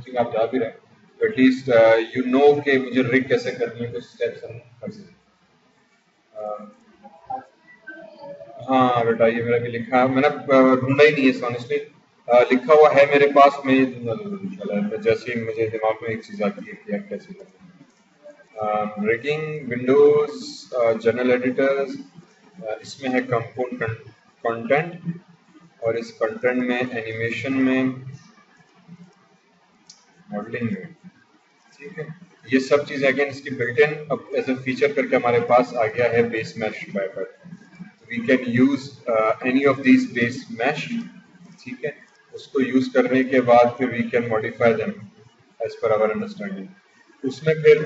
Think आप जा भी रहे हैं, एटलीस्ट यू नो कि मुझे रिग कैसे करनी है, कुछ स्टेप्स हम कर सकते हैं। हाँ बेटा, ये मेरा भी लिखा है, मैंने ढूंढा ही नहीं है ऑनेस्टली। लिखा हुआ है मेरे पास, मैं ये दूंगा जरूर इंशाल्लाह, जैसे ही मुझे दिमाग में एक चीज़ आती है कि यार कैसे करना। रिगिंग, विंडोज, जनरल एडिटर्स, इसमें है कंपोनेंट कंटेंट, और इस कंटेंट में एनिमेशन में, मॉडलिंग में, ठीक है। ये सब चीज़ें अगेन इसकी बिल्ट इन अब एज अ फीचर करके हमारे पास आ गया है base mesh by. We can use any of these base mesh, ठीक है। उसको यूज करने के बाद फिर we can modify them as per our understanding. उसमें फिर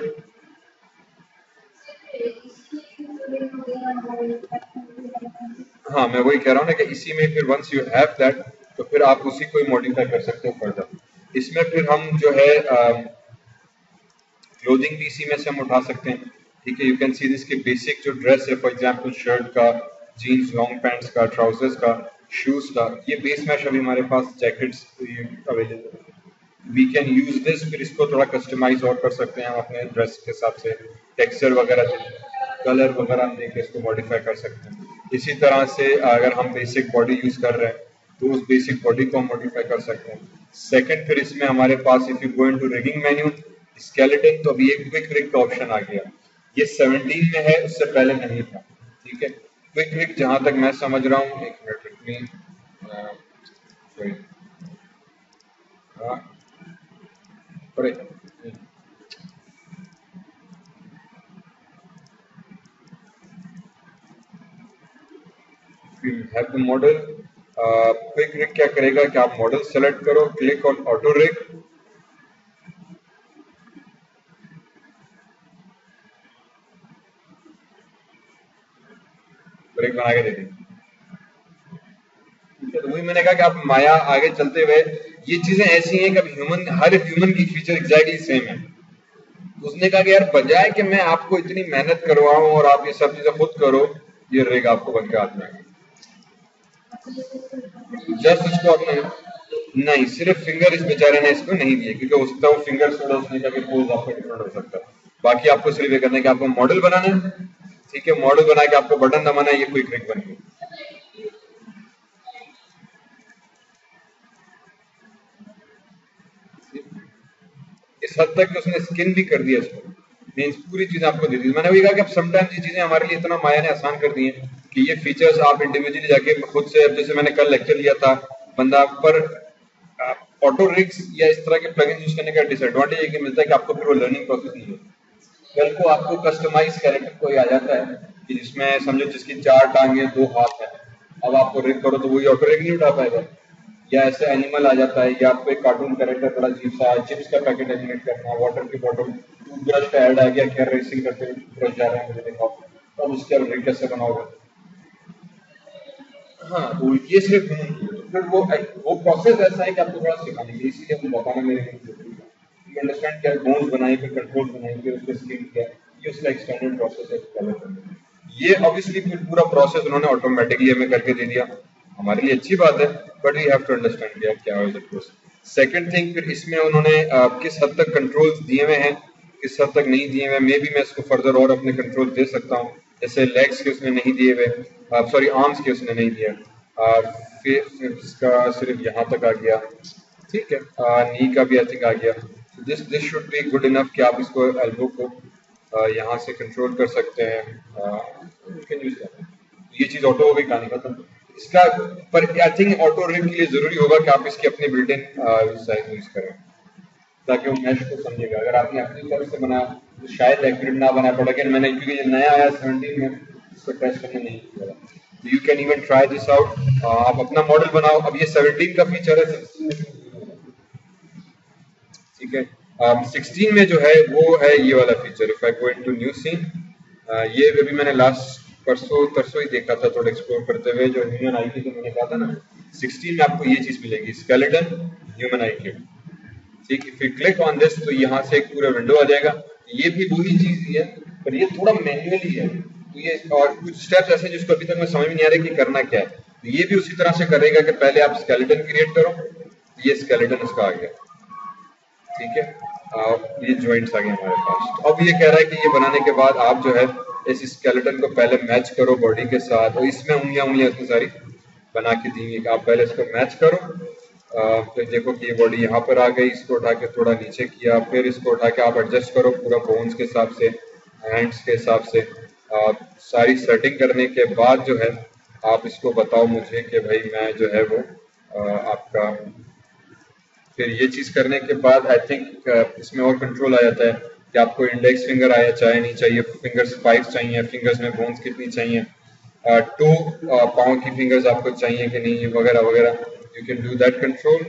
हाँ, मैं वही कह रहा हूँ ना कि इसी में फिर वंस यू हैव दैट, तो फिर आप उसी को ही मॉडिफाई कर सकते हो फर्दर। इसमें फिर हम जो है क्लोथिंग भी इसी में से हम उठा सकते हैं, ठीक है। यू कैन सी दिस के बेसिक जो ड्रेस है, फॉर एग्जांपल शर्ट का, जीन्स, लॉन्ग पैंट्स का, ट्राउजर्स का, शूज का, ये बेस मैच अभी हमारे पास जैकेट्स अवेलेबल है। वी कैन यूज दिस, फिर इसको थोड़ा कस्टमाइज और कर सकते हैं हम अपने ड्रेस के हिसाब से, टेक्सचर वगैरह, कलर वगैरह हम देख के इसको मॉडिफाई कर सकते हैं। इसी तरह से अगर हम बेसिक बॉडी यूज कर रहे हैं तो उस बेसिक बॉडी को हम मॉडिफाई कर सकते हैं। सेकंड, फिर इसमें हमारे पास if you go into rigging menu, skeleton, तो अभी एक क्विक रिग का ऑप्शन आ गया। ये 17 में है, उससे पहले नहीं था, ठीक है। क्विक रिग जहां तक मैं समझ रहा हूँ, एक मिनट सॉरी, हाँ, अरे have the model. Quick rig क्या करेगा कि आप मॉडल सेलेक्ट करो, click on auto rig, rig बना के देंगे। तो वही मैंने कहा कि आप माया आगे चलते हुए, ये चीजें ऐसी हैं कि अब हर ह्यूमन की फीचर एग्जैक्टली सेम है। उसने कहा कि यार बजाय कि मैं आपको इतनी मेहनत करवाऊं और आप ये सब चीजें खुद करो, ये रहेगा आपको बन के हाथ में। जस्ट इसको आपने, नहीं, सिर्फ फिंगर इस बेचारे ने इसको नहीं दिए, क्योंकि हो सकता है वो फिंगर थोड़ा उसने कहा कि पोज आपका डिफरेंट हो सकता है। बाकी आपको सिर्फ ये करना है कि आपको मॉडल बनाना है, ठीक है। मॉडल बना के आपको बटन दबाना है, ये क्विक रिग बन गई। इस हद तक कि उसने स्किन भी कर दिया इसको, मीन्स पूरी चीज आपको दे दी। मैंने वही कहा कि अब समटाइम्स ये चीजें हमारे लिए इतना माया ने आसान कर दी है कि ये फीचर्स आप इंडिविजुअली जाके खुद से, अब जैसे मैंने कल लेक्चर लिया था बंदा पर, ऑटो रिग्स या इस तरह के प्लगइन यूज करने का डिसएडवांटेज ये मिलता है कि आपको फिर वो लर्निंग प्रोसेस नहीं है। कल को आपको कस्टमाइज कैरेक्टर कोई आ जाता है कि जिसमें समझो जिसकी 4 टांगे 2 हाथ है, अब आपको रिग करो तो वही ऑटो रिग नहीं उठा पाएगा। या ऐसे एनिमल आ जाता है, या आपको एक कार्टून कैरेक्टर बड़ा अजीब सा, चिप्स का पैकेट एनिमेट करना, वाटर की बॉटल, टूथब्रश का ऐड आ गया, क्या रेसिंग करते हुए टूथब्रश जा रहे हैं मुझे दिखाओ, अब उसके अब रिग कैसे बनाओगे। हाँ, तो ये सिर्फ फिर वो प्रोसेस ऐसा है कि आपको थोड़ा सिखाने के, इसीलिए आपको बताना मेरे लिए जरूरी है। यू अंडरस्टैंड क्या बोन्स बनाई, फिर कंट्रोल बनाई, फिर उसके स्किन किया, ये उसका एक्सटेंडेड प्रोसेस है फॉलो करने में। ये ऑब्वियसली फिर पूरा प्रोसेस उन्होंने ऑटोमेटिकली हमें करके दे दिया, हमारे लिए अच्छी बात है, but we have to understand क्या क्या है प्रोसेस। सेकंड थिंग, फिर इसमें उन्होंने किस हद तक कंट्रोल्स दिए हुए हैं, किस हद तक नहीं दिए हुए, मे भी मैं इसको फर्दर और अपने कंट्रोल दे सकता हूँ। जैसे लेग्स के उसने नहीं दिए हुए, सॉरी आर्म्स के उसने नहीं दिया, फिर इसका सिर्फ यहाँ तक आ गया, ठीक है। नी का भी आई थिंक आ गया। This this should be good enough कि आप इसको एल्बो को यहाँ से कंट्रोल कर सकते हैं, you can use that। ये चीज ऑटो हो गई, कहानी खत्म। इसका पर आई थिंक ऑटो रिग के लिए जरूरी होगा कि आप इसकी अपनी बिल्ट इन साइज यूज करें, ताकि वो मैश को समझेगा। अगर आपने अपनी तरफ से बनाया तो शायद एक्यूरेट ना बना पड़ा, लेकिन मैंने क्योंकि ये नया आया 17 में, इसको टेस्ट करने नहीं किया। You can even try this out, आप अपना मॉडल बनाओ। अब ये 17 का फीचर है, 16 में, ठीक है। 16 में जो है वो है ये वाला feature, if I go into new scene, ये अभी मैंने लास्ट परसों तरसों ही देखा था थोड़ा एक्सप्लोर करते हुए, जो ह्यूमन आई की जो मैंने कहा था ना, 16 में आपको ये चीज मिलेगी, स्केलेटन ह्यूमन आई की, ठीक। If you click on this तो यहाँ से एक पूरा विंडो आ जाएगा। ये भी वही चीज ही है, पर ये थोड़ा मैन्युअली है, तो ये और कुछ स्टेप्स ऐसे जिसको अभी तक मैं समझ में नहीं आ रहा कि करना क्या है। तो ये भी उसी तरह से करेगा कि पहले आप स्केलेटन क्रिएट करो, ये स्केलेटन इसका आ गया, ठीक है। ये जॉइंट्स आ गए हमारे पास। अब ये कह रहा है कि ये बनाने के बाद आप जो है इस स्केलेटन को पहले मैच करो बॉडी के साथ, और इसमें उंगलियां इतनी सारी बना के दी कि आप पहले इसको मैच करो। फिर देखो कि ये बॉडी यहाँ पर आ गई, इसको उठा के थोड़ा नीचे किया, फिर इसको उठा के आप एडजस्ट करो पूरा बोन्स के हिसाब से, हैंड्स के हिसाब से। सारी सेटिंग करने के बाद जो है आप इसको बताओ मुझे कि भाई मैं जो है वो आपका, फिर ये चीज करने के बाद आई थिंक इसमें और कंट्रोल आ जाता है कि आपको इंडेक्स फिंगर आया चाहे नहीं चाहिए, फिंगर्स 5 चाहिए, फिंगर्स में बोन्स कितनी चाहिए, टू पाँव की फिंगर्स आपको चाहिए कि नहीं, वगैरह वगैरह। You can do that control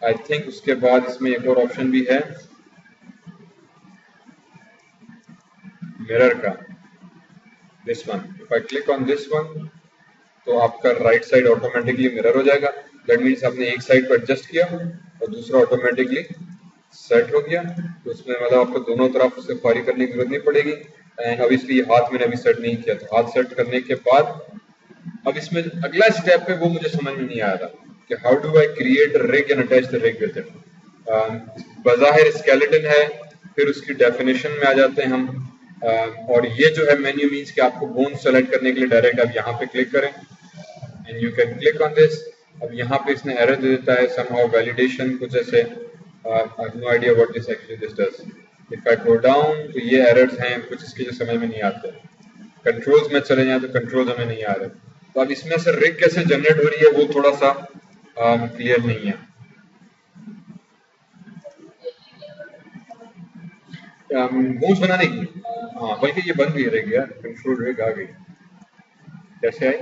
I think. उसके बाद इसमें एक और ऑप्शन भी है मिरर का, this one. If I click on this one तो आपका राइट साइड ऑटोमेटिकली मिरर हो जाएगा। दैट मीन्स आपने एक साइड पर एडजस्ट किया और दूसरा ऑटोमेटिकली सेट हो गया। तो उसमें मतलब आपको दोनों तरफ से फारी करने की जरूरत नहीं पड़ेगी। एंड ऑब्वियसली हाथ मैंने अभी सेट नहीं किया, तो हाथ सेट करने के बाद अब इसमें अगला स्टेप है वो मुझे समझ में नहीं आया था कि how do I create rig and attach the rig with it. बज़ाहिर स्केलेटन है, फिर उसकी डेफिनेशन में आ जाते हैं हम। और ये जो है मेन्यू मीन्स कि आपको बोन सेलेक्ट करने के लिए डायरेक्ट आप यहाँ पे क्लिक करें and you can click on this. अब यहाँ पे इसने एरर दे देता है somehow वैलिडेशन कुछ ऐसे, I have no idea what this actually this does. If I go down तो ये एरर्स हैं कुछ इसके जो समझ में नहीं आते। कंट्रोल्स में चले जाए तो कंट्रोल्स हमें नहीं आ रहे। तो अब इसमें से रिग कैसे जनरेट हो रही है वो थोड़ा सा क्लियर नहीं है। बोन्स बनाने की, हाँ बल्कि ये बन गई रिग यार, कंट्रोल रिग आ गई। कैसे आई?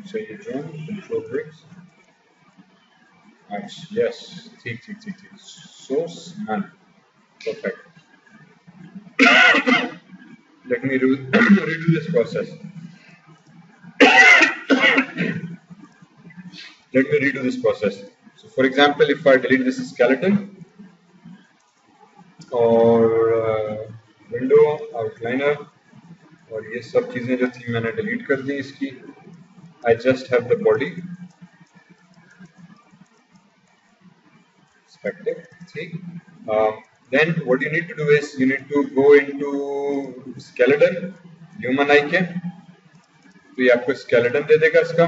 So you join control rigs. Yes, ठीक ठीक ठीक ठीक, so smart, perfect. Let me redo this process. Let me redo this process. So for example, if I delete this skeleton और विंडो आउटलाइनर और ये सब चीजें जो थी मैंने डिलीट कर दी इसकी, I just have the body perspective, ठीक। Then what you need to do is you need to go into skeleton, human eye के, तो ये आपको skeleton दे देगा इसका,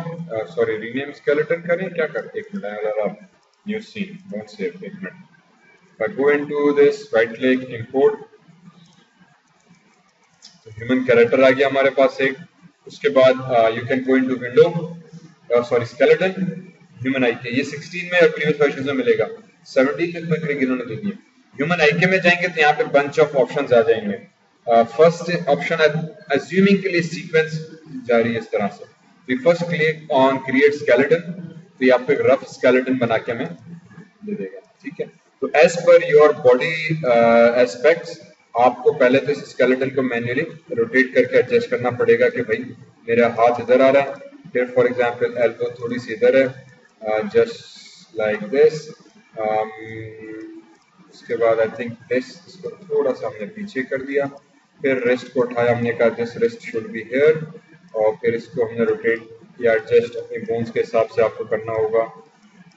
सॉरी रीनेम skeleton करें क्या कर, एक मिनट अगर आप न्यू सीन डोंट सेव, एक minute. If I go into this, right click, import, तो ह्यूमन कैरेक्टर आ गया हमारे पास एक। उसके बाद you can go into window, sorry skeleton, human I के, ये 16 में और प्रीवियस वर्जन में मिलेगा, 17 में कोई क्लिक इन्होंने दे दिया। ह्यूमन आई के में जाएंगे तो यहाँ पे बंच ऑफ ऑप्शंस आ जाएंगे। फर्स्ट ऑप्शन अज्यूमिंग के लिए सीक्वेंस जारी है इस तरह से। We first click on create skeleton, तो ये आपको एक रफ स्केलेटन बना के हमें दे देगा, ठीक है। तो as per your body aspects आपको पहले तो इस स्केलेटन को मैन्युअली रोटेट करके एडजस्ट करना पड़ेगा कि भाई मेरा हाथ इधर आ रहा है, फिर फॉर एग्जांपल एल्बो थोड़ी सी इधर है, जस्ट लाइक दिस। उसके बाद आई थिंक दिस, इसको थोड़ा सा हमने पीछे कर दिया, फिर रिस्ट को उठाया, हमने कहा this wrist should be here, और फिर इसको हमने रोटेट या एडजस्ट अपने बोन्स के हिसाब से आपको करना होगा,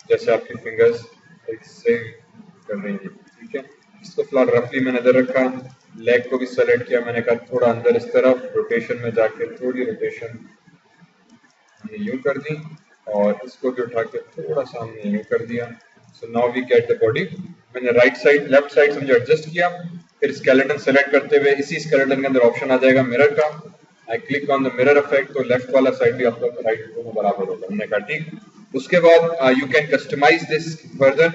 जैसे आपकी फिंगर्स इससे कर रही है, ठीक है। इसको फिलहाल रफली मैंने इधर रखा, लेग को भी सेलेक्ट किया, मैंने कहा थोड़ा अंदर इस तरफ, रोटेशन में जाके थोड़ी रोटेशन हमने यूं कर दी, और इसको भी उठा के थोड़ा सा हमने यूं कर दिया। So now we get the body. मैंने राइट साइड लेफ्ट साइड समझो एडजस्ट किया, फिर स्केलेटन सेलेक्ट करते हुए इसी स्केलेटन के अंदर ऑप्शन आ जाएगा मिरर का। आई click on the mirror effect, तो लेफ्ट वाला साइड भी आपका राइट दोनों बराबर होगा, हमने कहा ठीक। उसके बाद you can customize this further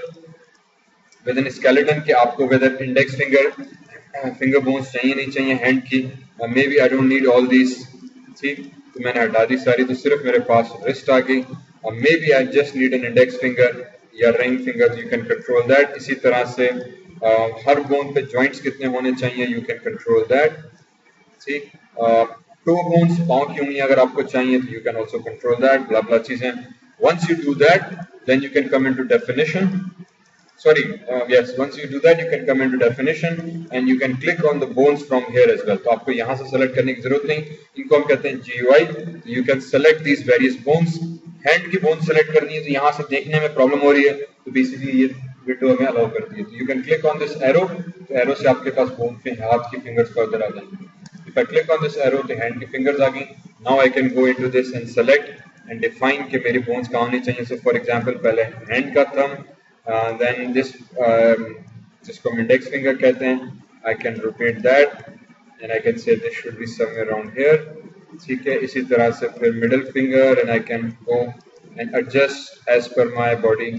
within skeleton के आपको वेदर इंडेक्स फिंगर बोन्स चाहिए नहीं चाहिए हैंड की, may be I don't need all this, ठीक। तो मैंने हटा दी सारी, तो सिर्फ मेरे पास रिस्ट आ गई, और may B I just need an index finger या ring finger, you can control that. इसी तरह से हर बोन पे जॉइंट्स कितने होने चाहिए, यू कैन कंट्रोल दैट, ठीक। टो बोन्स, पाँव की उंगलियां अगर आपको चाहिए तो you can also control that, blah blah चीजें। Once you do that then you can come into definition, sorry, yes, once you do that you can come into definition and you can click on the bones from here as well. तो आपको यहाँ से select करने की जरूरत नहीं, इनको हम कहते हैं GUI. तो you can select these various bones. Hand की बोन सेलेक्ट करनी है तो यहाँ से देखने में प्रॉब्लम हो रही है, तो बेसिकली ये विंडो में अलाउ करती है. तो you can click on this arrow, तो एरो से आपके पास बोन पे हाथ की फिंगर्स फर्दर आ जाएंगे. If I click on this arrow तो हैंड की फिंगर्स आ गई. Now I can go into this and select and define कि मेरी बोन्स कहाँ होनी चाहिए. सो फॉर एग्जांपल पहले हैंड का थंब, देन दिस जिसको हम इंडेक्स फिंगर कहते हैं, I can rotate that and I can say this should be somewhere around here. ठीक है, इसी तरह से फिर middle finger and I can go and adjust as per my body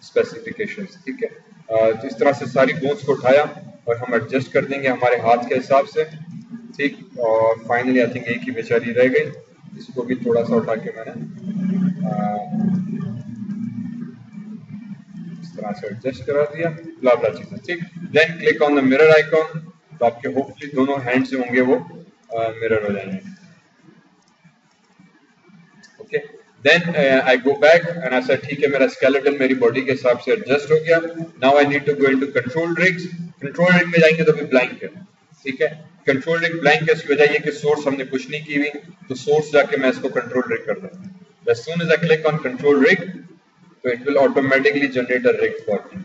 specifications. ठीक है, तो इस तरह से सारी बोन्स को उठाया और हम एडजस्ट कर देंगे हमारे हाथ के हिसाब से. ठीक, और फाइनली आई थिंक एक ही बेचारी रह गई, इसको भी थोड़ा सा उठा के मैंने इस तरह से एडजस्ट करा दिया. ब्ला चीजें. ठीक, then click on the mirror icon, तो आपके होपफुली दोनों हैंड से होंगे वो मिरर हो जाएंगे. Okay, then I go back and ऐसा ठीक है मेरा स्केलेटन मेरी बॉडी के हिसाब से एडजस्ट हो गया. Now I need to go into control rigs. Control rig में जाएंगे तो भी ब्लैंक है. ठीक है, कंट्रोल रिग ब्लैंक है, इसकी वजह ये कि सोर्स हमने कुछ नहीं की हुई, तो सोर्स जाके मैं इसको कंट्रोल रिग कर दूं. As soon as I click on control rig, so it will automatically generate a rig for me.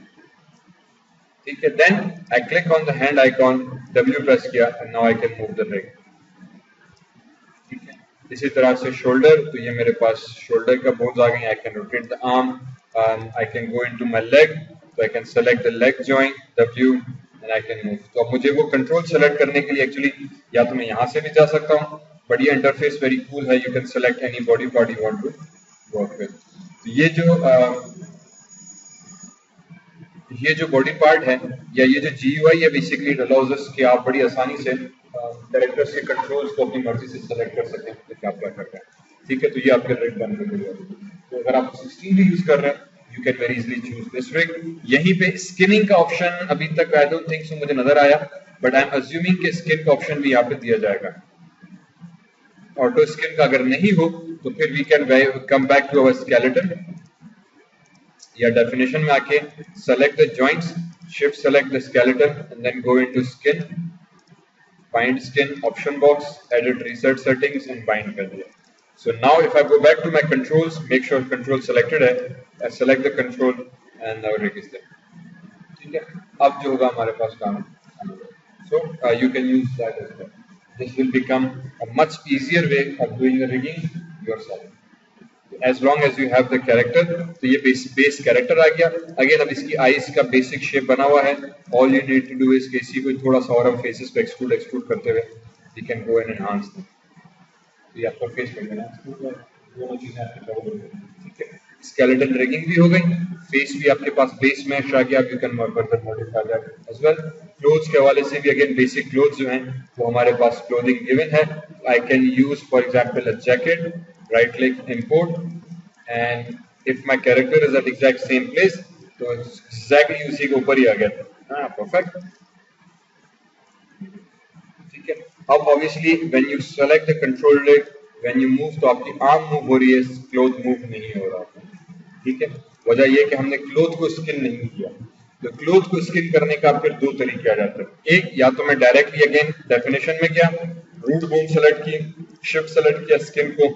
ठीक है, then I click on the hand icon, W press किया and now I can move the rig. ठीक है, इसी तरह से shoulder, तो ये मेरे पास शोल्डर का बोन्स आ गए. I can rotate the arm, I can go into my leg, so I can select the leg joint, W, and I can move. तो अब मुझे वो कंट्रोल सेलेक्ट करने के लिए एक्चुअली या तो मैं यहाँ से भी जा सकता हूँ, बट ये इंटरफेस वेरी कूल है. You can select any body part you want to work with. तो ये जो बॉडी पार्ट है या ये जो GUI है, बेसिकली इट अलाउज अस कि आप बड़ी आसानी से कैरेक्टर्स के कंट्रोल्स को अपनी मर्जी से सेलेक्ट कर सकते हैं कि आप क्या करते हैं. ठीक है, तो ये आपके रिग बन गए. तो अगर आप 16 भी यूज कर रहे हैं, you can very easily choose this rig. यहीं पे स्किनिंग का ऑप्शन अभी तक I don't think so मुझे नजर आया, but I am assuming कि स्किन का ऑप्शन भी यहाँ पे दिया जाएगा. ऑटो स्किन का अगर नहीं हो तो फिर we can come back to our skeleton या डेफिनेशन में आके select the joints, shift select the skeleton and then go into skin, bind skin option box, edit reset settings and bind कर दिया. So now if I go back to my controls, make sure control selected है, I select the control and now rig is there. ठीक है, अब जो होगा हमारे पास काम. So you can use that as well. This will become a much easier way of doing the rigging yourself. As long as you have the character, तो ये base character आ गया. Again अब इसकी eyes का basic shape बना हुआ है. All you need to do is कि इसी को थोड़ा सा और हम faces पे extrude करते हुए we can go and enhance them. ये आपका फेस कर देना, दोनों चीजें आपके कवर हो गई. ठीक है, स्केलेटन रिगिंग भी हो गई, फेस भी आपके पास बेस मैश आ गया. You can further modify that as well. Clothes के हवाले से भी अगेन बेसिक क्लोथ्स जो हैं वो हमारे पास क्लोथिंग गिवन है. I can use for example a jacket, right click import and if my character is at exact same place तो एग्जैक्टली उसी के ऊपर ही आ गया. हाँ, परफेक्ट. ठीक है, अब obviously when you select the control rig, when you move, तो आपकी आर्म मूव हो रही है, क्लोथ मूव नहीं हो रहा. ठीक है, वजह यह कि हमने क्लोथ को स्किन नहीं किया. तो क्लोथ को स्किन करने का फिर दो तरीके आ जाते हैं. एक, या तो मैं डायरेक्टली अगेन डेफिनेशन में गया, रूट बोन सेलेक्ट की, शिफ्ट सेलेक्ट किया स्किन को,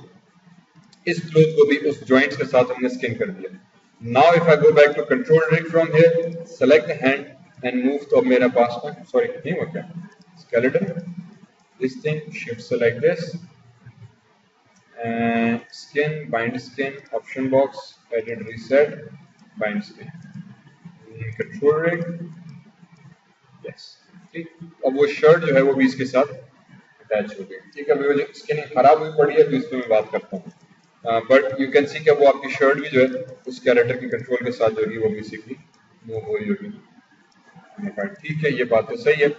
इस क्लोथ को भी उस जॉइंट्स के साथ हमने स्किन कर दिया. Now if I go back to control rig from here, select the hand and move, तो अब मेरे पास में सॉरी नहीं हो क्या skeleton, this thing, shift select this, skin, bind skin, option box, edit reset, bind skin, control rig, yes. ठीक, अब वो शर्ट जो है वो भी इसके साथ अटैच हो गई. ठीक है, अभी वो जो स्किन खराब हुई पड़ी है तो इस पर मैं बात करता हूँ. बट यू कैन सी कि वो आपकी शर्ट भी जो है उस कैरेक्टर के कंट्रोल के साथ जो होगी वो बेसिकली मूव हो रही होगी. ठीक है, ये बात तो सही है.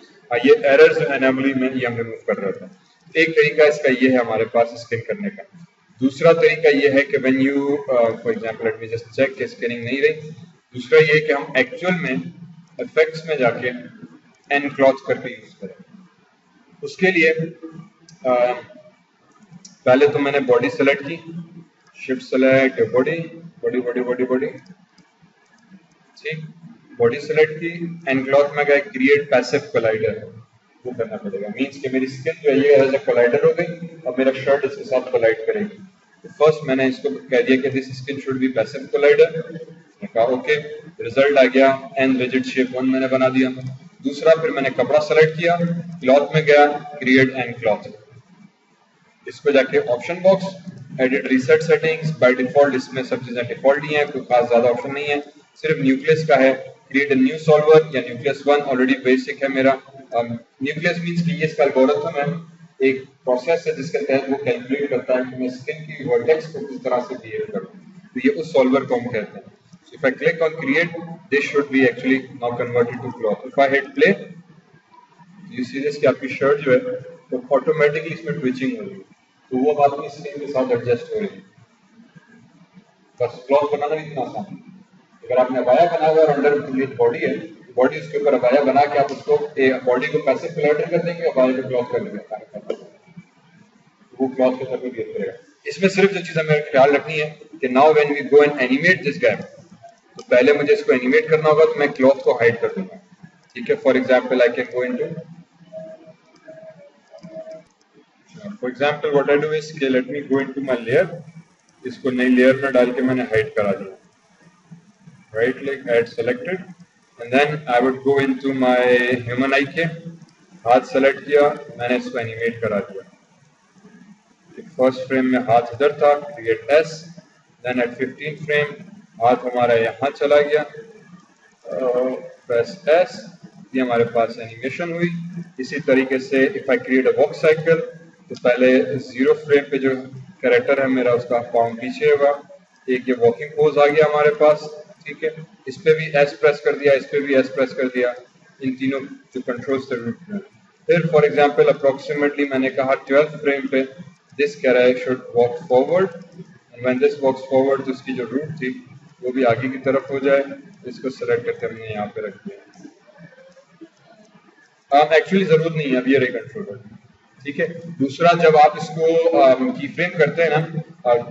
ये एरर्स जो है एनोमली में ये हम रिमूव कर रहे थे. एक तरीका इसका ये है हमारे पास स्किन करने का. दूसरा तरीका ये है कि when you for example let me just check कि स्किनिंग नहीं रही. दूसरा ये है कि हम एक्चुअल में इफेक्ट्स में जाके एनक्लॉथ करके यूज करें. उसके लिए पहले तो मैंने बॉडी सेलेक्ट की, shift select body body body body body. ठीक, बॉडी सेलेक्ट की, एंड क्लॉथ में गए क्रिएट पैसिव कोलाइडर, वो करना पड़ेगा। मीन्स कि मेरी स्किन जो है ये एज ए कोलाइडर हो गई और मेरा शर्ट इसके साथ कोलाइड करेगी। तो फर्स्ट मैंने इसको कह दिया कि this skin should be passive collider, कहा ओके, रिजल्ट आ गया एंड रिजिड शेप 1 मैंने बना दिया। दूसरा फिर मैंने कपड़ा सेलेक्ट किया, क्लॉथ में गया क्रिएट एंड क्लॉथ, इसको जाके option box edit reset settings, by default इसमें सब चीजें डिफॉल्ट ही हैं, कोई खास ज्यादा ऑप्शन नहीं है, सिर्फ न्यूक्लियस का है, क्रिएट अ न्यू सॉल्वर या न्यूक्लियस 1 ऑलरेडी बेसिक है मेरा। न्यूक्लियस मींस कि ये इसका एल्गोरिथम है, एक प्रोसेस है जिसके तहत वो कैलकुलेट करता है कि मैं स्किन की वर्टेक्स को किस तरह से बिहेव करूं, तो ये उस सॉल्वर को हम कहते हैं। So if I click on create, this should be actually now converted to cloth. If I hit play, you see this कि आपकी शर्ट जो है तो ऑटोमेटिकली इसमें ट्विचिंग हो रही है, तो वो अब आपकी स्किन के साथ एडजस्ट हो रही है। बस क्लॉथ बनाना भी इतना आसान है। अगर आपने अबाया बना हुआ और अंडर बॉडी है, बॉडी उसके ऊपर अबाया बना के आप उसको बॉडी को पैसिव कोलाइडर कर देंगे, अबाया को क्लॉथ कर देंगे, वो क्लॉथ के साथ बिहेव करेगा। इसमें सिर्फ जो चीज हमें ख्याल रखनी है कि now when we go and animate this guy, तो पहले मुझे इसको एनिमेट करना होगा, तो मैं क्लॉथ को हाइड कर दूंगा। ठीक है, for example I can go into, for example what I do is let me go into my layer, इसको नई लेयर में डाल के मैंने हाइड करा दिया, right click add selected, and then I would go into my human I K, हाथ select किया, मैंने इसको एनिमेट करा दिया। फर्स्ट फ्रेम में हाथ इधर था, create S, then at 15 frame हाथ हमारा यहाँ चला गया, प्रेस एस, ये हमारे पास एनिमेशन हुई। इसी तरीके से if I create a walk cycle, तो पहले 0 फ्रेम पे जो कैरेक्टर है मेरा उसका पाँव पीछे होगा, एक ये वॉकिंग पोज आ गया हमारे पास। ठीक है, इस पे भी एस प्रेस कर दिया, इस पे भी एस प्रेस कर दिया, इन तीनों जो कंट्रोल्स थे। फिर फॉर एग्जांपल अप्रोक्सीमेटली मैंने कहा 12 फ्रेम पे दिस कह रहा है should walk forward, and when this walks forward, तो इसकी जो रूट थी वो भी आगे की तरफ हो जाए, इसको सेलेक्ट करके हमने यहाँ पे रख दिया। एक्चुअली जरूरत नहीं है, अब ये रही कंट्रोलर। ठीक है, दूसरा जब आप इसको की फ्रेम करते हैं ना,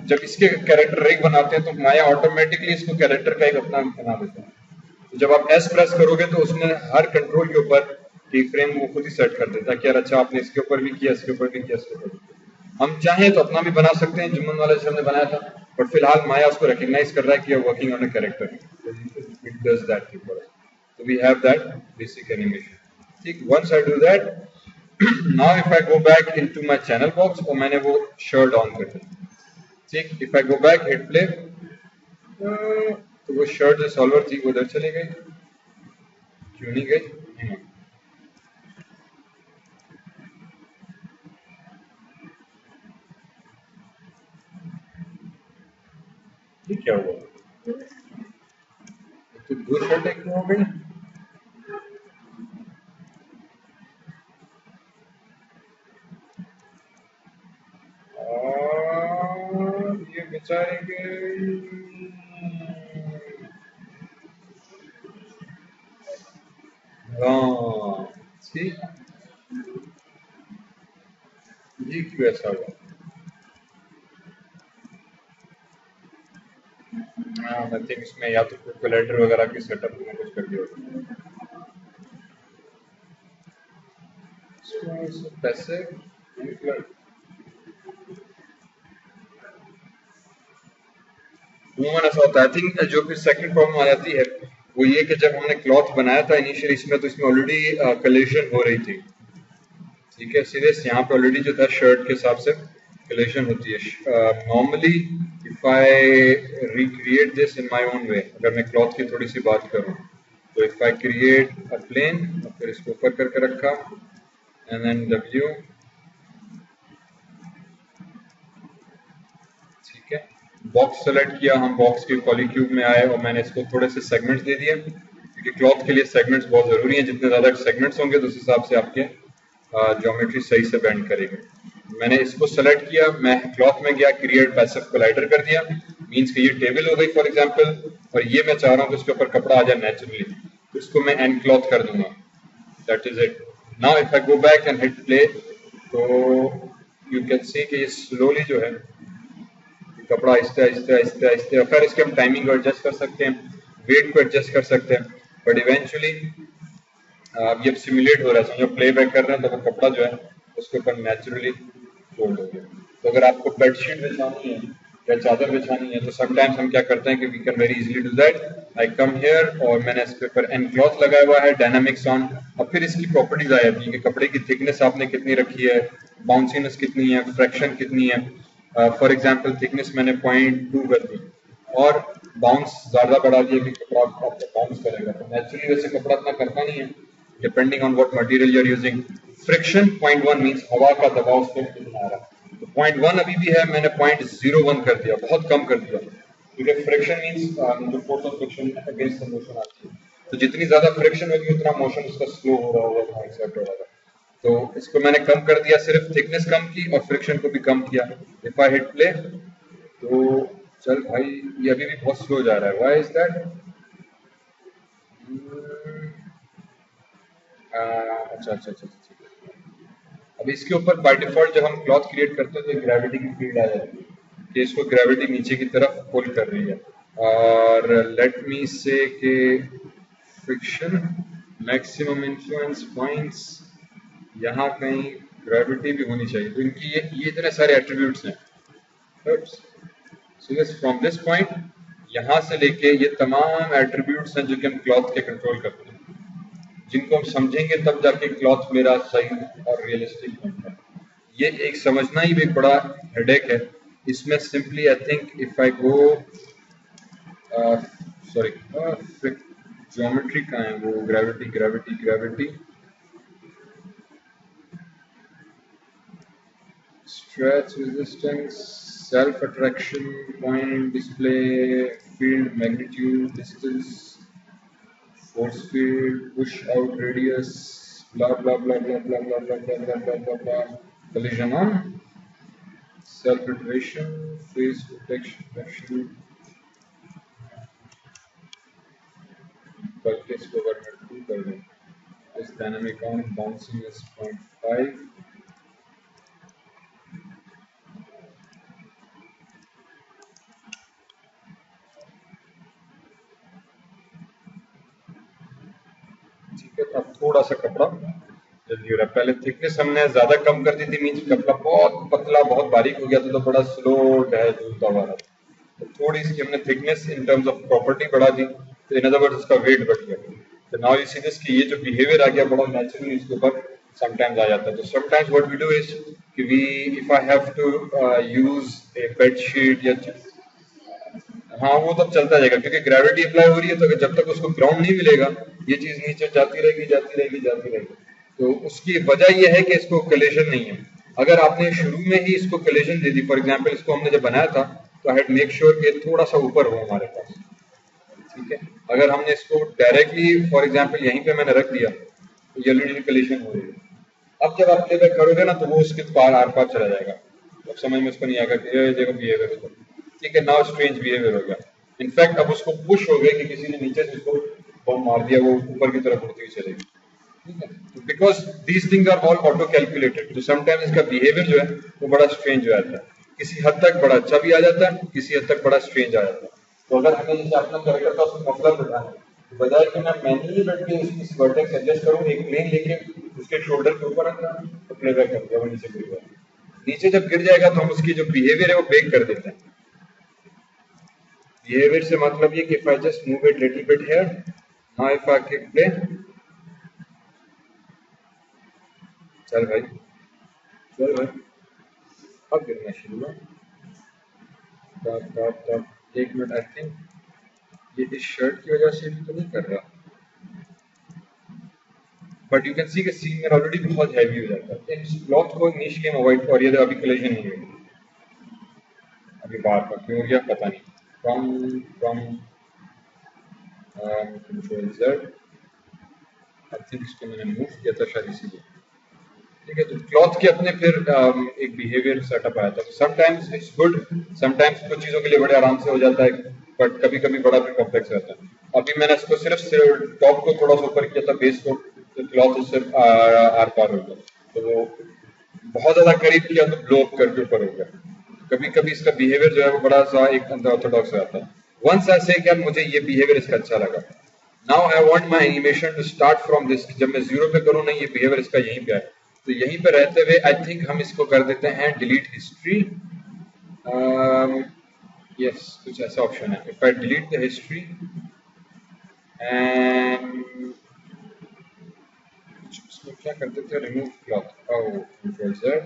जब इसके कैरेक्टर रेक बनाते हैं तो माया ऑटोमेटिकली इसको कैरेक्टर का एक अपना बना देता है। तो जब आप एस प्रेस करोगे तो उसने हर कंट्रोल के ऊपर की फ्रेम वो खुद ही सेट कर देता है कि यार अच्छा आपने इसके ऊपर भी किया, इसके ऊपर भी किया, इसके ऊपर भी किया। हम चाहें तो अपना भी बना सकते हैं, जुम्मन वाले से हमने बनाया था, बट फिलहाल माया उसको रिकॉग्नाइज कर रहा है कि working on a character, it does that for us, so we have that basic animation. ठीक, once I do that, now if I go back into my channel box, और मैंने वो shirt on कर दी, ठीक, if I go back hit play, तो वो shirt जो solver थी वो उधर चली गई, क्यों नहीं गई? ये क्या हुआ? तो दो शर्ट क्यों हो गई? ये बेचारे के ठीक, ये क्यों ऐसा हुआ? आई थिंक इसमें या तो कैलकुलेटर वगैरह की सेटअप में कुछ कर दिया होगा। पैसे अमूमन ऐसा होता है। आई थिंक जो फिर सेकंड प्रॉब्लम आ जाती है वो ये कि जब हमने क्लॉथ बनाया था इनिशियली इसमें, तो इसमें ऑलरेडी कलेशन हो रही थी। ठीक है, सीरियस यहाँ पे ऑलरेडी जो था शर्ट के हिसाब से कलेशन होती है। Normally if I recreate this in my own way, अगर मैं क्लॉथ की थोड़ी सी बात करूँ, तो if I create a plane, फिर इसको ऊपर करके रखा, एंड देन W, ठीक है, बॉक्स सेलेक्ट किया, हम बॉक्स के पॉलीक्यूब में आए और मैंने इसको थोड़े से सेगमेंट्स दे दिए, क्योंकि क्लॉथ के लिए सेगमेंट्स बहुत जरूरी हैं, जितने ज्यादा सेगमेंट्स होंगे तो उस हिसाब से आपके ज्योमेट्री सही से बेंड करेगी। मैंने इसको सेलेक्ट किया, मैं क्लॉथ में गया, क्रिएट पैसिव कोलाइडर कर दिया, मींस कि ये टेबल हो गई फॉर एग्जांपल, और ये मैं चाह रहा हूँ कि उसके ऊपर कपड़ा आ जाए नेचुरली, तो इसको मैं एंड क्लॉथ कर दूंगा। That is it. Now if I go back and hit play, तो यू कैन सी कि ये स्लोली जो है कपड़ा आहिस्ते आहिस्ते आहिस्ते आहिस्ते, फिर इसके हम टाइमिंग को एडजस्ट कर सकते हैं, वेट को एडजस्ट कर सकते हैं। बट इवेंचुअली अब ये सिमुलेट हो रहा है, समझो प्लेबैक कर रहे हैं तो वो कपड़ा जो है उसके ऊपर नेचुरली फोल्ड हो गया। तो अगर आपको बेडशीट बिछानी है या चादर बिछानी है तो समटाइम्स हम क्या करते हैं कि we can very easily do that. I come here और मैंने इस पेपर एंड क्लॉथ लगाया हुआ है, डायनामिक्स ऑन। अब फिर इसकी प्रॉपर्टीज आ जाती है कि कपड़े की थिकनेस आपने कितनी रखी है, बाउंसीनेस कितनी है, फ्रैक्शन कितनी है। फॉर एग्जाम्पल थिकनेस मैंने 0.2 कर दी और बाउंस ज्यादा बढ़ा दिया कि कपड़ा आपका बाउंस करेगा, तो नेचुरली वैसे कपड़ा इतना करता नहीं है depending on what material you are using. Friction 0.1 means हवा का दबाव उस पर कितना आ रहा है, तो 0.1 अभी भी है, मैंने 0.01 कर दिया, बहुत कम कर दिया, क्योंकि फ्रिक्शन मींस जो force of friction against the motion आती है, तो जितनी ज्यादा फ्रिक्शन होगी उतना मोशन उसका स्लो हो रहा होगा, एक्सेप्ट हो रहा होगा। तो इसको मैंने कम कर दिया, सिर्फ थिकनेस कम की और फ्रिक्शन को भी कम किया। इफ आई हिट प्ले तो चल भाई ये अभी भी बहुत स्लो जा रहा है, व्हाई इज दैट? अच्छा अच्छा अच्छा अच्छा। अब इसके ऊपर बाय डिफॉल्ट जब हम क्लॉथ क्रिएट करते हैं तो ग्रेविटी की फील्ड आ जाती है कि इसको ग्रेविटी नीचे की तरफ पुल कर रही है। और लेट मी से कि फ्रिक्शन मैक्सिमम इन्फ्लुएंस पॉइंट्स यहाँ कहीं ग्रेविटी भी होनी चाहिए, तो इनकी ये इतने सारे एट्रीब्यूट्स हैं। So yes from this point यहाँ से लेके ये तमाम एट्रीब्यूट्स हैं जो कि हम क्लॉथ के कंट्रोल करते हैं, जिनको हम समझेंगे तब जाके क्लॉथ मेरा सही और रियलिस्टिक बनता है। ये एक समझना ही एक बड़ा हेडेक है। इसमें simply I think if I go sorry geometry कहाँ है वो, gravity gravity gravity stretch resistance, self attraction, point, display, field, magnitude, distance, force field, push out radius, blah blah blah blah blah blah blah blah blah blah blah blah. Collision on, self iteration, phase protection, करके इसको अगर 2 कर दें, इस dynamic on bouncing is 0.5. ठीक है, अब थोड़ा सा कपड़ा जल्दी हो रहा है। पहले थिकनेस हमने ज्यादा कम कर दी थी, मीन्स कपड़ा बहुत पतला बहुत बारीक हो गया था, तो बड़ा स्लो झूलता हुआ रहा। तो थोड़ी सी हमने thickness in terms of property बढ़ा दी, तो इन अदर वर्ड्स उसका वेट बढ़ गया। तो नाउ यू सी दिस कि ये जो बिहेवियर आ गया बड़ा नेचुरली इसके ऊपर समटाइम्स आ जाता है। तो sometimes what we do is कि we if I have to use a bedsheet या हाँ वो तब चलता जाएगा, क्योंकि ग्रेविटी अप्लाई हो रही है, तो जब तक उसको ग्राउंड नहीं मिलेगा ये चीज नीचे जाती रहेगी जाती रहेगी जाती रहेगी। तो उसकी वजह यह है कि इसको कलेशन नहीं है। अगर आपने शुरू में ही इसको collision they the, for example इसको हमने जब बनाया था तो आई हैड मेक श्योर कि थोड़ा सा ऊपर हो हमारे पास, ठीक है। अगर हमने इसको डायरेक्टली फॉर एग्जाम्पल यहीं पे मैंने रख दिया तो ये ऑलरेडी कलेशन हो रही है। अब जब आप प्लेबैक करोगे ना तो वो उसके पार आर पार चला जाएगा, अब समझ में उसको नहीं आएगा कि ये देखो बिहेवियर उसको, ठीक है। नाउ स्ट्रेंज बिहेवियर हो गया। इनफैक्ट अब उसको पुश हो गया कि किसी ने नीचे से उसको बम मार दिया, वो ऊपर की तरफ उड़ती हुई चलेगी, ठीक है। Because these things are all auto calculated, तो समटाइम्स इसका बिहेवियर जो है वो बड़ा स्ट्रेंज हो जाता है। किसी हद तक बड़ा अच्छा भी आ जाता है, किसी हद तक बड़ा स्ट्रेंज आ जाता है। तो अगर हमें जैसे अपना कैरेक्टर का उसको मफलर बिठाना है, तो बजाय कि मैं मैन्युअली बैठ के इस वर्टेक्स एडजस्ट करूँ, एक प्लेन लेके उसके शोल्डर के ऊपर रखना तो प्लेबैक कर दिया, वो नीचे गिर गया। नीचे जब गिर जाएगा तो हम उसकी जो बिहेवियर है वो ब्रेक कर देते हैं। बिहेवियर से मतलब ये कि if I just move it little bit here, now if I kick play, चल भाई चल भाई, अब गिरना शुरू हुआ। तब 1 मिनट, आई थिंक ये इस शर्ट की वजह से भी तो नहीं कर रहा, बट यू कैन सी कि सीन में ऑलरेडी बहुत हैवी हो जाता है। इस क्लॉथ को नीश के अवॉइड, और ये अभी कलेशन नहीं हुई, अभी बार बार क्यों हो गया पता नहीं। From control Z, I think इसको मैंने मूव किया था शायद इसीलिए, ठीक है। तो क्लॉथ के अपने फिर एक बिहेवियर सेटअप आया था। समटाइम्स इट्स गुड, समटाइम्स कुछ चीजों के लिए बड़े आराम से हो जाता है, बट कभी कभी बड़ा भी कॉम्प्लेक्स रहता है। अभी मैंने इसको सिर्फ टॉप को थोड़ा सा ऊपर किया था, बेस को, तो क्लॉथ सिर्फ आर पार हो गया, तो वो बहुत ज्यादा करीब किया तो ब्लो अप करके ऊपर हो गया। कभी कभी इसका बिहेवियर जो है वो बड़ा सा एक अनऑर्थोडॉक्स रहता है। वंस आई से क्या मुझे ये बिहेवियर इसका अच्छा लगा, now I want my animation to start from this. जब मैं 0 पे करूँ ना, ये बिहेवियर इसका यहीं पे है, तो यहीं पे रहते हुए आई थिंक हम इसको कर देते हैं डिलीट हिस्ट्री। यस, कुछ ऐसा ऑप्शन है, if I delete the history and इसको क्या कर देते हैं, रिमूव क्लॉथ। ओह, कंट्रोल जेड,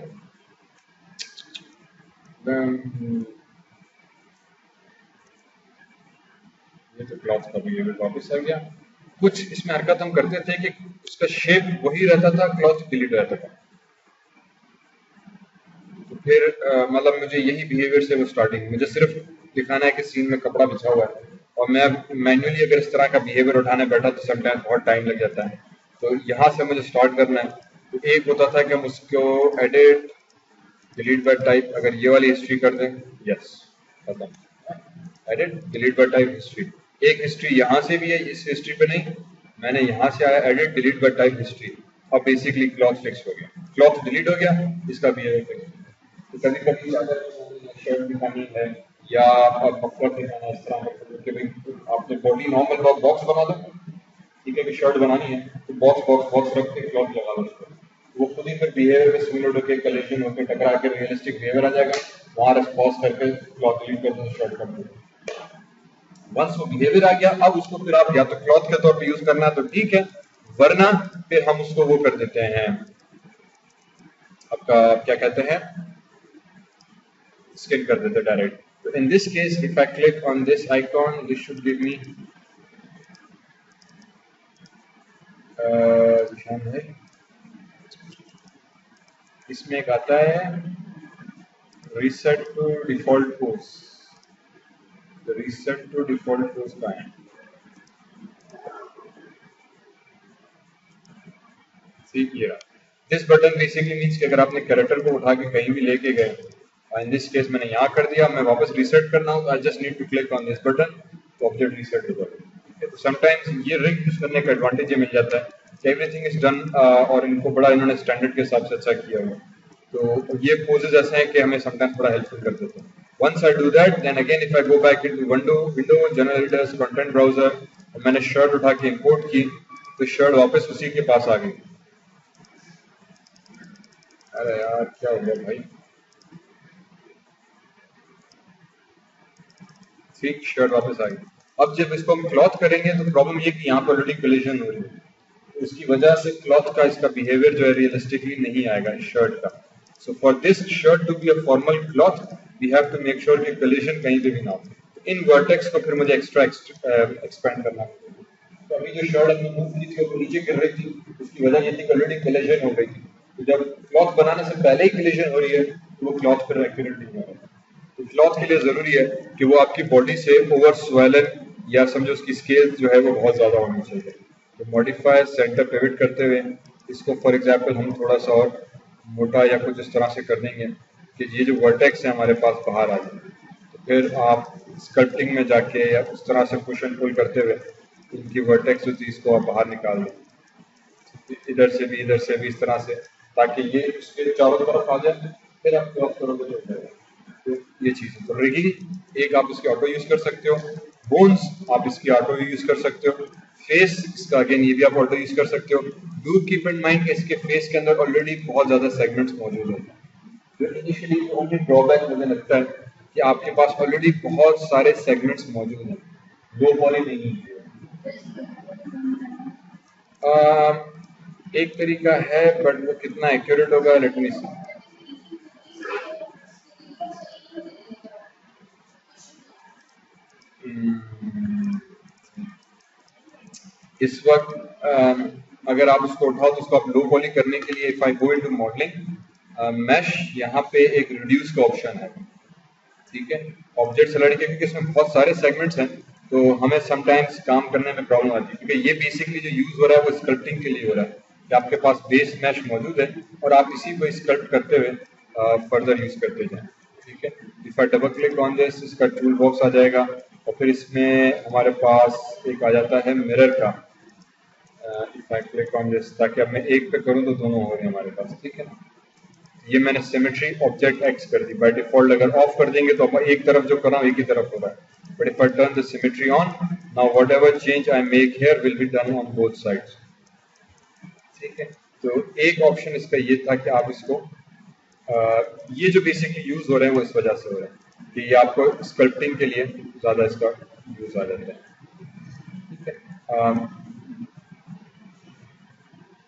ये तो क्लॉथ का बिहेवियर वापस आ गया। कुछ इसमें हरकत हम करते थे कि उसका शेप वही रहता था, क्लॉथ डिलीट रहता था। तो फिर मतलब मुझे यही बिहेवियर से वो स्टार्टिंग, मुझे सिर्फ दिखाना है कि सीन में कपड़ा बिछा हुआ है, और मैं मैन्युअली अगर इस तरह का बिहेवियर उठाने बैठा तो समटाइम्स बहुत टाइम लग जाता है। तो यहाँ से मुझे स्टार्ट करना है। तो एक होता था कि हम उसको एडिट डिलीट बाय टाइप, अगर ये वाली हिस्ट्री कर दें, यस खत्म, edit delete bye type history. एक हिस्ट्री यहाँ से भी है, इस हिस्ट्री पे नहीं, मैंने यहाँ से आया edit delete bye type history. अब बेसिकली क्लॉथ फिक्स हो गया, क्लॉथ डिलीट हो गया, इसका बिहेवियर फिक्स। तो कभी कभी अगर शर्ट दिखानी है या मफलर दिखाना है इस तरह, मतलब कि भाई आपने बॉडी नॉर्मल बॉक्स बना दो, ठीक है, कि शर्ट बनानी है तो बॉक्स बॉक्स बॉक्स रख के क्लॉथ लगा दो उसको, वो खुद ही फिर बिहेवियर में सिमिलर होकर कलेक्शन होकर टकरा के रियलिस्टिक बिहेवियर आ जाएगा। वहां रेस्पॉन्स करके क्लॉथ डिलीट कर दो, शर्ट कर दो। वंस वो बिहेवियर आ गया, अब उसको फिर आप या तो क्लॉथ के तौर पे यूज करना है तो ठीक है, वरना फिर हम उसको वो कर देते हैं, आपका क्या कहते हैं, स्किन कर देते हैं डायरेक्ट। तो in this case if I click on this icon, this should give me है, इसमें एक आता है reset to default pose. Reset to default pose का है, ठीक है। दिस बटन बेसिकली मीन्स कि अगर आपने कैरेक्टर को उठा के कहीं भी लेके गए, इन दिस केस मैंने यहाँ कर दिया, मैं वापस रीसेट करना हो, I just need to click on this button, तो ऑब्जेक्ट रीसेट हो जाएगा। तो समटाइम्स ये रिग यूज करने का एडवांटेज ये मिल जाता है कि एवरीथिंग इज डन, और इनको बड़ा इन्होंने स्टैंडर्ड के हिसाब से अच्छा किया हुआ। तो ये पोजेज ऐसे हैं कि हमें समटाइम्स बड़ा हेल्पफुल कर देते हैं। Once I do that, then again if I go back into window, general editors, content browser, और मैंने शर्ट उठा के इंपोर्ट की, तो शर्ट वापस उसी के पास आ गई। अरे यार क्या हो गया भाई, ठीक, शर्ट वापस आ गई। अब जब इसको हम क्लॉथ करेंगे तो प्रॉब्लम ये कि यहाँ पर ऑलरेडी कोलिजन हो रही है, तो उसकी वजह से क्लॉथ का इसका बिहेवियर जो है रियलिस्टिकली नहीं आएगा इस शर्ट का। So for this shirt to be a formal cloth, we have to make sure कि कोलिजन कहीं पे भी ना हो। इन वर्टेक्स को फिर मुझे एक्स्ट्रा एक्सपेंड करना पड़ेगा। तो अभी जो शर्ट हमने मूव की थी वो नीचे गिर रही थी, उसकी वजह ये थी कि ऑलरेडी कोलिजन हो गई थी। तो जब क्लॉथ बनाने से पहले ही कोलिजन हो रही है तो वो क्लॉथ फिर एक्यूरेट नहीं हो रहा है। तो क्लॉथ के लिए जरूरी है कि वो आपकी बॉडी से ओवर स्वेलन, या समझो उसकी स्केल जो है वो बहुत ज्यादा होनी चाहिए। तो मॉडिफाई सेंटर पिवट करते हुए इसको फॉर एग्जांपल हम थोड़ा सा और मोटा या कुछ इस तरह से कर देंगे कि ये जो वर्टेक्स है हमारे पास बाहर आ जाए। तो फिर आप स्कल्पटिंग में जाके या उस तरह से पुश एंड पुल करते हुए इनकी वर्टेक्स जो थी इसको आप बाहर निकाल दें, इधर से भी इधर से भी इस तरह से, ताकि ये उसके चारों तरफ आ जाए। फिर आप क्रॉप करोगे तो हो जाएगा। तो ये चीज़ है। तो रिगिंग एक आप इसकी ऑटो यूज कर सकते हो, बोन्स आप इसकी ऑटो यूज कर सकते हो, फेस इसका अगेन ये भी आप ऑटो यूज कर सकते हो। डू कीप इन माइंड कि इसके फेस के अंदर ऑलरेडी बहुत ज्यादा सेगमेंट्स मौजूद हैं। जो इनिशियली ओनली ड्रॉबैक मुझे लगता है कि आपके पास ऑलरेडी बहुत सारे सेगमेंट्स मौजूद हैं, दो पॉली नहीं है। एक तरीका है बट वो कितना एक्यूरेट होगा, लेट मी सी। इस वक्त अगर आप उसको उठाओ तो उसको आप लो पॉली करने के लिए if I go into modelling mesh, यहाँ पे एक रिड्यूस का ऑप्शन है, ठीक है, ऑब्जेक्ट सेलेक्ट क्योंकि इसमें बहुत सारे सेगमेंट्स हैं तो हमें समटाइम्स काम करने में प्रॉब्लम आती है, क्योंकि ये बेसिकली जो यूज हो रहा है वो स्कल्पटिंग के लिए हो रहा है कि आपके पास बेस मैश मौजूद है और आप इसी को स्कल्प्ट करते हुए फर्दर यूज करते जाएं, ठीक है। If I double click on this, इसका टूल बॉक्स आ जाएगा और फिर इसमें हमारे पास एक आ जाता है मिरर का। If I click on this, ताकि अब मैं एक पे करूं तो दोनों हो रहे हैं हमारे पास, ठीक है ना। ये मैंने सिमेट्री ऑब्जेक्ट एक्स कर दी, बाय डिफॉल्ट अगर ऑफ कर देंगे तो अब एक तरफ जो कर रहा हूँ एक ही तरफ हो रहा है, but if I turn the symmetry on, now whatever change I make here will be done on both sides. ठीक है, तो एक ऑप्शन इसका ये था कि आप इसको ये जो बेसिकली यूज हो रहे हैं वो इस वजह से हो रहे हैं कि ये आपको स्कल्पटिंग के लिए ज्यादा इसका यूज आ जाता है। ठीक है,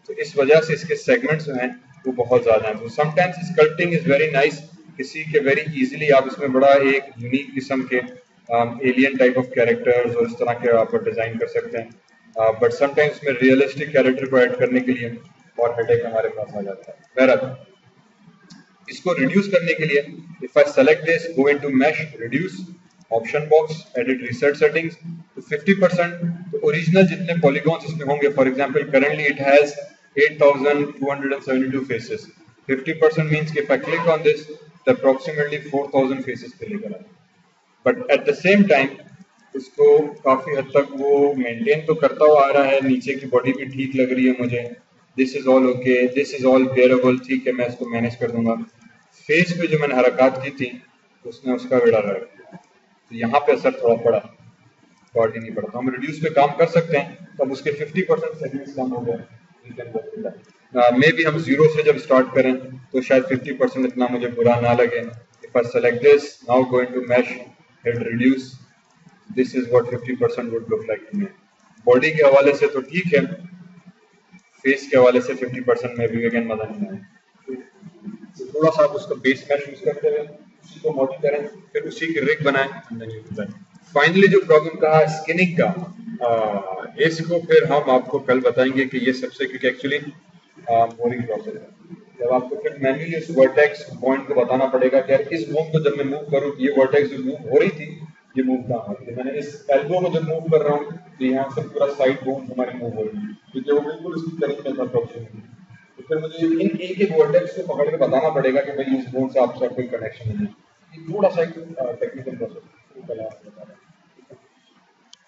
तो इस वजह से इसके सेगमेंट्स जो हैं वो बहुत ज्यादा हैं। तो sometimes sculpting is very nice, किसी के वेरी इजीली आप इसमें बड़ा एक यूनिक किस्म के एलियन टाइप ऑफ कैरेक्टर्स और इस तरह के आप डिजाइन कर सकते हैं। बट समटाइम्स में रियलिस्टिक कैरेक्टर को ऐड करने के लिए और हेडेक हमारे पास आ जाता है। बहरहाल इसको रिड्यूस करने के लिए if I select this, go into mesh, reduce, option box, edit reset settings, तो 50% तो ओरिजिनल जितने पॉलीगॉन्स इसमें होंगे, for example currently it has 8272 faces, 50% means कि if I click on this तो अप्रोक्सीमेटली 4000 फेसेस पे लेकर आए। But at the same time उसको काफी हद तक वो मेंटेन तो करता हुआ आ रहा है, नीचे की बॉडी भी ठीक लग रही है मुझे, this is all okay, this is all bearable, ठीक है मैं इसको मैनेज कर दूंगा। फेस पे जो मैंने हरकत की थी उसने उसका बेड़ा रख दिया, तो यहाँ पे असर थोड़ा पड़ा, बॉडी नहीं पड़ा। तो हम रिड्यूस पे काम कर सकते हैं, तो अब उसके 50% सेगमेंट्स कम हो गए। मे बी हम जीरो से जब स्टार्ट करें तो शायद 50% इतना मुझे बुरा ना लगे। If I select this, now going to mesh, hit reduce, this is what 50% would look like to me. Body के हवाले से तो ठीक है, फेस के हवाले से 50% में भी अगेन मजा नहीं आया। तो थोड़ा सा आप उसका बेस मैश यूज करते हुए उसी को मॉडल करें, फिर उसी की रिग बनाएं। फाइनली जो प्रॉब्लम कहा स्किनिंग का, इसको फिर हम आपको कल बताएंगे कि ये सबसे, क्योंकि एक्चुअली बोरिंग प्रोसेस है। जब आपको फिर मैन्युअली उस वर्टेक्स पॉइंट को बताना पड़ेगा कि यार इस बोन को जब मैं मूव करूँ, ये वर्टेक्स जो मूव हो रही थी ये मूव कहाँ हो रही है, मैंने इस एल्बो को जब मूव कर रहा हूँ तो यहाँ से पूरा साइड बोन हमारी मूव हो रही है, क्योंकि वो बिल्कुल उसकी करीब में था अप्रोक्सीमेटली। तो फिर मुझे इन एक एक वर्टेक्स को पकड़ के बताना पड़ेगा कि भाई इस बोन से आपका कोई कनेक्शन नहीं है। ये थोड़ा सा एक टेक्निकल प्रोसेस।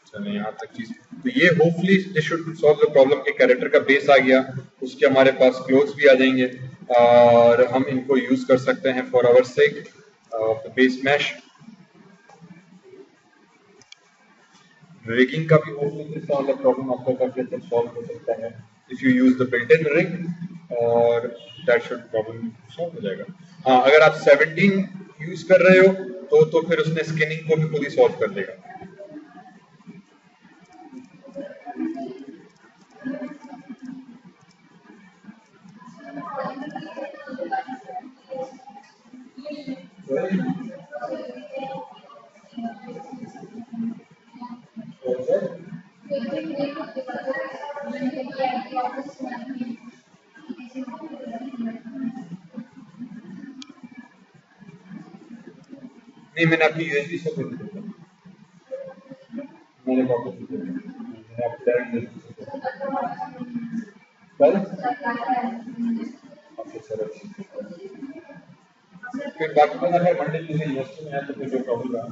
चलिए यहाँ तक चीज, तो ये hopefully this should solve the problem के कैरेक्टर का बेस आ गया, उसके हमारे पास क्लोथ्स भी आ जाएंगे और हम इनको यूज कर सकते हैं for our sake of the base mesh. Rigging का भी होपफुली दिस वाला प्रॉब्लम आपका काफी अच्छा सॉल्व हो सकता है if you use the built in rig, और दैट शुड प्रॉब्लम सॉल्व हो जाएगा। हाँ, अगर आप 17 यूज कर रहे हो तो फिर उसने स्किनिंग को भी खुद ही सॉल्व कर देगा। नहीं, मैंने आपकी यूएसबी से खुद दिया, मैंने कॉपी की थी, मैंने आपको डायरेक्ट यूएसबी से आपके सर फिर बाकी तो अगर मंडे ट्यूसडे यूनिवर्सिटी में है तो फिर जो प्रॉब्लम है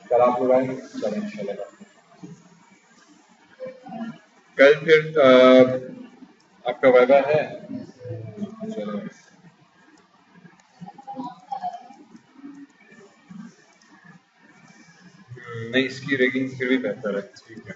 कल आप लोग आएंगे, चलो इंशाल्लाह कल फिर आपका वाइवा है। चलो नहीं, इसकी रेगिंग फिर भी बेहतर है, ठीक है।